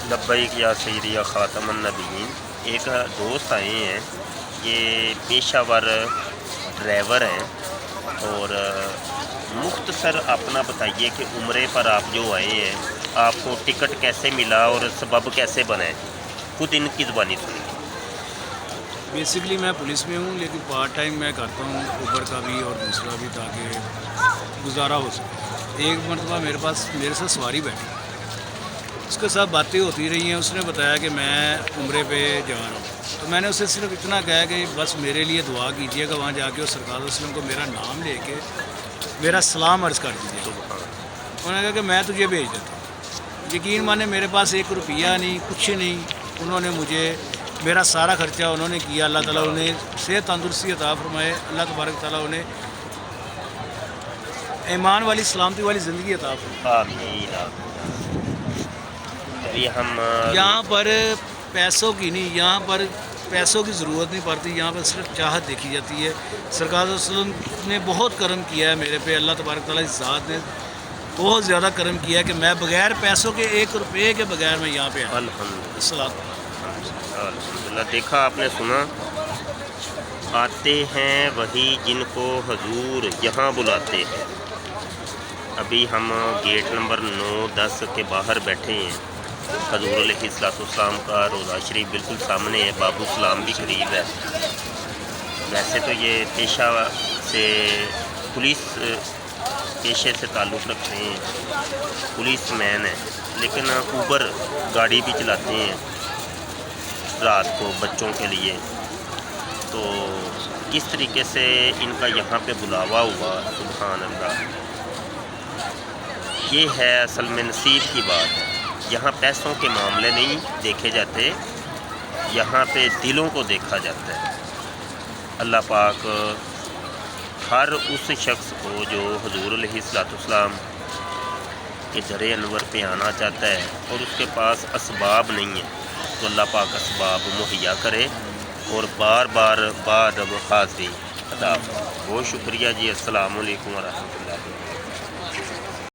لبیک یا سیدی یا خاتم النبیین۔ ایک دوست آئے ہیں، یہ پیشہ ور ڈرائیور ہیں، اور مختصر اپنا بتائیے کہ عمرے پر آپ جو آئے ہیں، آپ کو ٹکٹ کیسے ملا اور سبب کیسے بنے، خود ان کی زبانی سنیں۔ بیسکلی میں پولیس میں ہوں، لیکن پارٹ ٹائم میں کرتا ہوں اوبر کا بھی اور دوسرا بھی، تاکہ گزارا ہو سکے۔ ایک مرتبہ میرے ساتھ سواری بیٹھی، اس کے ساتھ باتیں ہوتی رہی ہیں۔ اس نے بتایا کہ میں عمرے پہ جا رہا ہوں، تو میں نے اسے صرف اتنا کہا کہ بس میرے لیے دعا کیجیے گا، وہاں جا کے اور سرکار علیہ وسلم کو میرا نام لے کے میرا سلام عرض کر دیجیے گا۔ انہوں نے کہا کہ میں تجھے بھیج دیتا ہوں۔ یقین مانے میرے پاس 1 روپیہ نہیں، کچھ نہیں۔ انہوں نے مجھے میرا سارا خرچہ انہوں نے کیا۔ اللہ تعالیٰ انہیں صحت تندرستی عطا فرمائے، اللہ تبارک تعالیٰ انہیں ایمان والی سلامتی والی زندگی عطا فرمائے۔ آمین آمین۔ ابھی ہم یہاں پر پیسوں کی نہیں، یہاں پر پیسوں کی ضرورت نہیں پڑتی، یہاں پر صرف چاہت دیکھی جاتی ہے۔ سرکار صلی اللہ علیہ وسلم نے بہت کرم کیا ہے میرے پہ، اللہ تبارک تعالیٰ کی ذات نے بہت زیادہ کرم کیا ہے کہ میں بغیر پیسوں کے 1 روپے کے بغیر میں یہاں پہ آیا۔ الحمدللہ الحمدللہ۔ دیکھا آپ نے، سنا، آتے ہیں وہی جن کو حضور یہاں بلاتے ہیں۔ ابھی ہم گیٹ نمبر 9-10 کے باہر بیٹھے ہیں۔ حضور علیہ السلام کا روضہ شریف بالکل سامنے ہے، باب السلام بھی قریب ہے۔ ویسے تو یہ پیشہ سے پولیس پیشے سے تعلق رکھتے ہیں، پولیس مین ہیں، لیکن اوبر گاڑی بھی چلاتے ہیں رات کو بچوں کے لیے۔ تو کس طریقے سے ان کا یہاں پہ بلاوا ہوا، سبحان اللہ۔ یہ ہے اصل میں نصیب کی بات۔ یہاں پیسوں کے معاملے نہیں دیکھے جاتے، یہاں پہ دلوں کو دیکھا جاتا ہے۔ اللہ پاک ہر اس شخص کو جو حضور علیہ السلام کے در انور پہ آنا چاہتا ہے اور اس کے پاس اسباب نہیں ہے، تو اللہ پاک اسباب مہیا کرے اور بار بار بعد حاضری عطا فرمائے۔ بہت شکریہ جی۔ السلام علیکم ورحمۃ اللہ۔